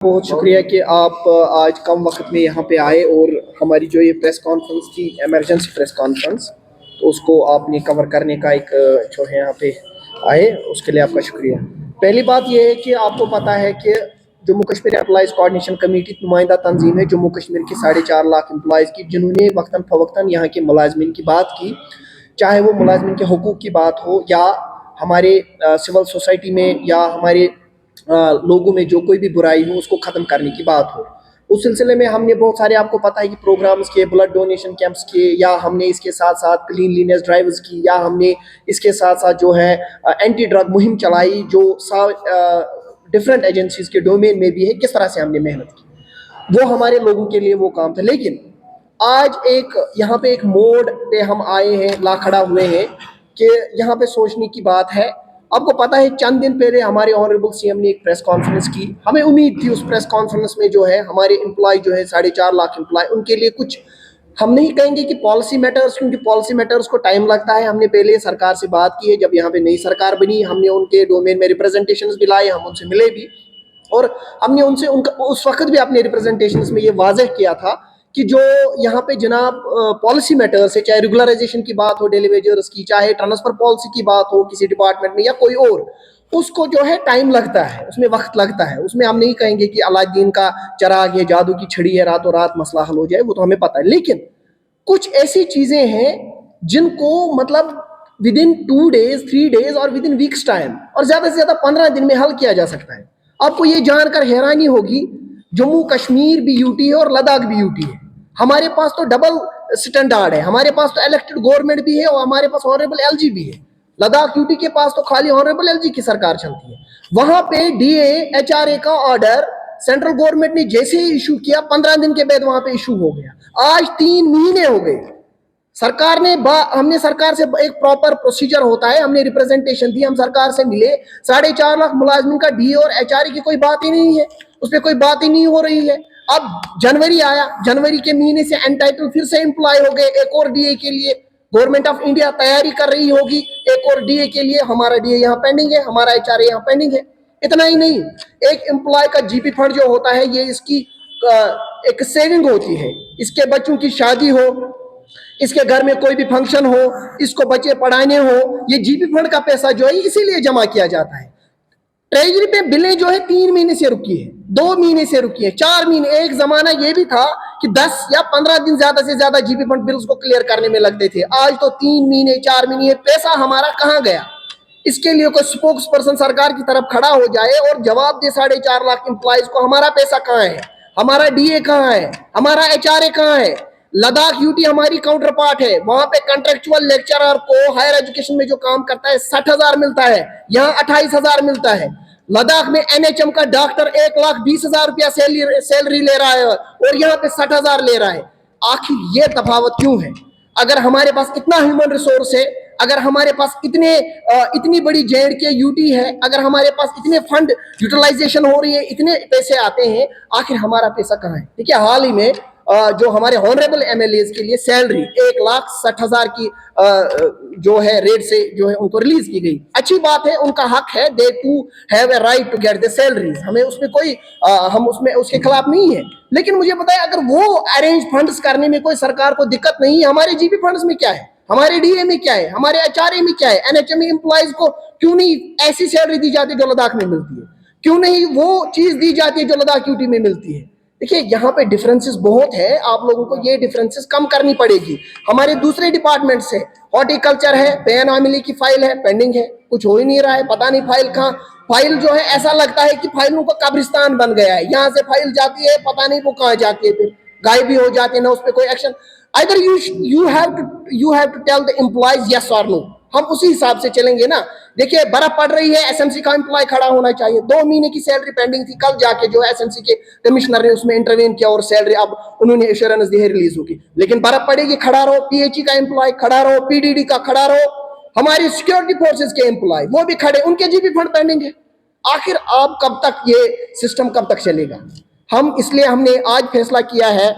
बहुत शुक्रिया कि आप आज कम वक्त में यहाँ पे आए और हमारी जो ये प्रेस कॉन्फ्रेंस थी, इमरजेंसी प्रेस कॉन्फ्रेंस, तो उसको आपने कवर करने का एक जो है यहाँ पे आए, उसके लिए आपका शुक्रिया। पहली बात ये है कि आपको पता है कि Jammu Kashmir employees coordination committee नुमाइंदा तंजीम है जम्मू कश्मीर के 4.5 लाख एम्प्लॉयज़ की, जिन्होंने वक्तन फ़वक्तन यहाँ के मुलाजमिन की बात की, चाहे वो मुलाजमिन के हुकूक की बात हो या हमारे सिविल सोसाइटी में या हमारे लोगों में जो कोई भी बुराई हो उसको ख़त्म करने की बात हो। उस सिलसिले में हमने बहुत सारे, आपको पता है कि प्रोग्राम्स किए, ब्लड डोनेशन कैंप्स किए, या हमने इसके साथ साथ क्लीनलीनेस ड्राइव्स की, या हमने इसके साथ साथ जो है एंटी ड्रग मुहिम चलाई, जो डिफरेंट एजेंसीज के डोमेन में भी है। किस तरह से हमने मेहनत की, वो हमारे लोगों के लिए वो काम था। लेकिन आज एक यहाँ पे एक मोड़ पे हम आए हैं, ला खड़ा हुए हैं कि यहाँ पे सोचने की बात है। आपको पता है चंद दिन पहले हमारे ऑनरेबल सीएम ने एक प्रेस कॉन्फ्रेंस की। हमें उम्मीद थी उस प्रेस कॉन्फ्रेंस में जो है हमारे एम्प्लॉय जो है 4.5 लाख एम्प्लॉय, उनके लिए कुछ, हम नहीं कहेंगे कि पॉलिसी मैटर्स, क्योंकि पॉलिसी मैटर्स को टाइम लगता है। हमने पहले सरकार से बात की है, जब यहाँ पे नई सरकार बनी हमने उनके डोमेन में रिप्रेजेंटेशंस भी लाए, हम उनसे मिले भी, और हमने उनसे उनका उस वक्त भी अपने रिप्रेजेंटेशंस में ये वाजह किया था कि जो यहाँ पे जनाब पॉलिसी मैटर्स है, चाहे रेगुलराइजेशन की बात हो डेली वेजर्स की, चाहे ट्रांसफर पॉलिसी की बात हो किसी डिपार्टमेंट में या कोई और, उसको जो है टाइम लगता है, उसमें वक्त लगता है। उसमें हम नहीं कहेंगे कि अलादीन का चराग है, जादू की छड़ी है, रातों रात मसला हल हो जाए, वो तो हमें पता है। लेकिन कुछ ऐसी चीजें हैं जिनको मतलब विद इन 2 डेज 3 डेज और विद इन वीक्स टाइम और ज्यादा से ज्यादा 15 दिन में हल किया जा सकता है। आपको ये जानकर हैरानी होगी, जम्मू कश्मीर भी यूटी है और लद्दाख भी यूटी है। हमारे पास तो डबल स्टैंडर्ड है, हमारे पास तो इलेक्टेड गवर्नमेंट भी है और हमारे पास ऑनरेबल एलजी भी है। लद्दाख यूटी के पास तो खाली ऑनरेबल एलजी की सरकार चलती है। वहां पे डीए एचआरए का ऑर्डर सेंट्रल गवर्नमेंट ने जैसे ही इशू किया, 15 दिन के बाद वहां पे इशू हो गया। आज 3 महीने हो गए। सरकार ने हमने सरकार से एक प्रॉपर प्रोसीजर होता है, हमने रिप्रेजेंटेशन दी, हम सरकार से मिले। 4.5 लाख मुलाजमिन का डीए और एचआरए की कोई बात ही नहीं है, उस पर कोई बात ही नहीं हो रही है। अब जनवरी आया, जनवरी के महीने से एंटाइटल फिर से एम्प्लॉय हो गए एक और डीए के लिए। गवर्नमेंट ऑफ इंडिया तैयारी कर रही होगी एक और डीए के लिए। हमारा डीए यहाँ पेंडिंग है, हमारा एचआरए यहाँ पेंडिंग है। इतना ही नहीं, एक एम्प्लॉय का जीपी फंड जो होता है, ये इसकी एक सेविंग होती है। इसके बच्चों की शादी हो, इसके घर में कोई भी फंक्शन हो, इसको बच्चे पढ़ाने हो, ये जीपी फंड का पैसा जो है इसीलिए जमा किया जाता है। ट्रेजरी पे बिलें जो है 3 महीने से रुकी है, 2 महीने से रुकी है, 4 महीने। एक जमाना ये भी था कि 10 या 15 दिन ज्यादा से ज्यादा जीपी फंड बिल्स को क्लियर करने में लगते थे। आज तो 3 महीने 4 महीने, पैसा हमारा कहाँ गया? इसके लिए कोई स्पोक्स पर्सन सरकार की तरफ खड़ा हो जाए और जवाब दे 4.5 लाख एम्प्लॉयज को, हमारा पैसा कहाँ है, हमारा डीए कहाँ है, हमारा एचआरए कहाँ है। लद्दाख यूटी हमारी काउंटर पार्ट है, वहां पे कंट्रेक्चुअल लेक्चरर को हायर एजुकेशन में जो काम करता है 60,000 मिलता है, यहाँ 28,000 मिलता है। लद्दाख में एनएचएम का डॉक्टर 1,20,000 रुपया सैलरी ले रहा है और यहाँ पे 60,000 ले रहा है। आखिर ये तफावत क्यों है? अगर हमारे पास इतना ह्यूमन रिसोर्स है, अगर हमारे पास इतनी बड़ी जेड के यूटी है, अगर हमारे पास इतने फंड यूटिलाइजेशन हो रही है, इतने पैसे आते हैं, आखिर हमारा पैसा कहाँ है? देखिए, हाल ही में जो हमारे ऑनरेबल एमएलए के लिए सैलरी 1,60,000 की जो है रेट से जो है उनको रिलीज की गई। अच्छी बात है, उनका हक है, they to have a right to get the salary, हमें उसमें कोई हम उसमें उसके खिलाफ नहीं है। लेकिन मुझे बताएं, अगर वो अरेंज फंड्स करने में कोई सरकार को दिक्कत नहीं है, हमारे जीपी फंड्स में क्या है, हमारे डीए में क्या है, हमारे एचआरए में क्या है? एनएचएम एम्प्लॉयज को क्यों नहीं ऐसी सैलरी दी जाती जो लद्दाख में मिलती है? क्यों नहीं वो चीज दी जाती है जो लद्दाख यूटी में मिलती है? देखिए, यहाँ पे डिफरेंसेस बहुत है, आप लोगों को ये डिफरेंसेस कम करनी पड़ेगी। हमारे दूसरे डिपार्टमेंट से हॉर्टिकल्चर है, पेन आमिली की फाइल है, पेंडिंग है, कुछ हो ही नहीं रहा है, पता नहीं फाइल कहाँ। फाइल जो है ऐसा लगता है कि फाइलों का कब्रिस्तान बन गया है, यहाँ से फाइल जाती है, पता नहीं वो कहाँ जाती है, फिर गायब भी हो जाती है, ना उस पर कोई action. Either you have to tell the employees yes or no. हम उसी हिसाब से चलेंगे ना। देखिए, बर्फ पड़ रही है, एसएमसी का एम्प्लॉय खड़ा होना चाहिए, 2 महीने की सैलरी पेंडिंग थी, कल जाके जो है एसएमसी के कमिश्नर ने उसमें इंटरवेन किया और सैलरी अब उन्होंने एश्योरेंस दी है, रिलीज होगी। लेकिन बर्फ पड़ेगी, खड़ा रहो, पीएचई का एम्प्लॉय खड़ा रहो, पीडीडी का खड़ा रहो, हमारी सिक्योरिटी फोर्सेज के एम्प्लॉय वो भी खड़े, उनके जीपी फंड पेंडिंग है। आखिर आप कब तक ये सिस्टम कब तक चलेगा? हम इसलिए हमने आज फैसला किया है,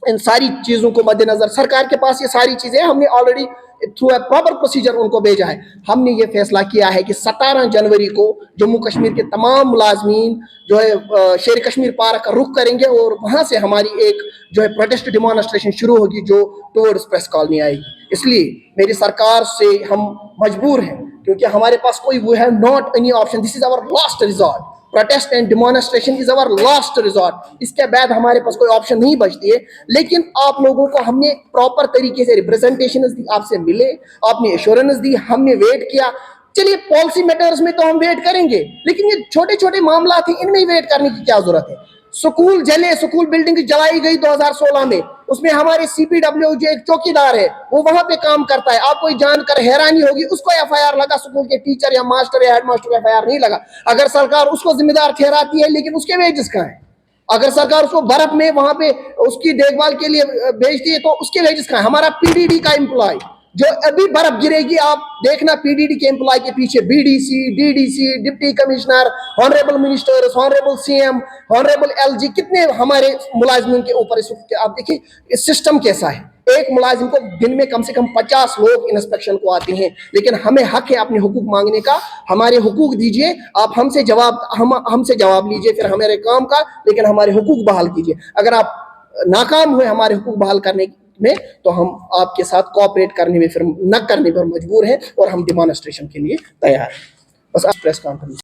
इन सारी चीजों को मद्देनजर, सरकार के पास ये सारी चीजें हमने already through a proper procedure उनको भेजा है। हमने ये फैसला किया है कि 17 जनवरी को जम्मू कश्मीर के तमाम मुलाजमीन जो है शेर कश्मीर पार्क का रुख करेंगे और वहाँ से हमारी एक जो है प्रोटेस्ट डिमॉन्स्ट्रेशन शुरू होगी जो टुवर्ड्स प्रेस कॉलोनी आएगी। इसलिए मेरी सरकार से हम मजबूर हैं क्योंकि हमारे पास कोई we have not any option, this is our last resort, protest and demonstration is our last resort. इसके बाद हमारे पास कोई ऑप्शन नहीं बचती है। लेकिन आप लोगों को हमने प्रॉपर तरीके से रिप्रेजेंटेशन दी, आपसे मिले, आपने एश्योरेंस दी, हमने वेट किया। चलिए पॉलिसी मैटर्स में तो हम वेट करेंगे, लेकिन ये छोटे छोटे मामला थे, इनमें वेट करने की क्या जरूरत है। स्कूल जले, स्कूल बिल्डिंग जलाई गई 2016 में, उसमें हमारे सीपीडब्ल्यू जो एक चौकीदार है वो वहां पे काम करता है। आपको जानकर हैरानी होगी, उसको एफआईआर लगा, स्कूल के टीचर या मास्टर या हेडमास्टर को एफआईआर नहीं लगा। अगर सरकार उसको जिम्मेदार ठहराती है, लेकिन उसके वेजेस कहाँ है? अगर सरकार उसको बर्फ में वहां पे उसकी देखभाल के लिए भेजती है तो उसके वेजेस कहाँ है? हमारा पीडीडी का एम्प्लॉय जो अभी बर्फ गिरेगी, आप देखना पीडीडी के एम्प्लॉय के पीछे BDC, DDC, deputy commissioner, honourable ministers, honourable CM, honourable LG, कितने हमारे मुलाजिमों के ऊपर इस वक्त आप देखिए सिस्टम कैसा है। एक मुलाजिम को दिन में कम से कम 50 लोग इंस्पेक्शन को आते हैं, लेकिन हमें हक है अपने हुकूक मांगने का। हमारे हुकूक दीजिए, आप हमसे जवाब लीजिए फिर हमारे काम का, लेकिन हमारे हुकूक बहाल कीजिए। अगर आप नाकाम हुए हमारे हुकूक बहाल करने में, तो हम आपके साथ कोऑपरेट करने में फिर न करने पर मजबूर हैं और हम डिमॉन्स्ट्रेशन के लिए तैयार हैं। बस आप प्रेस कॉन्फ्रेंस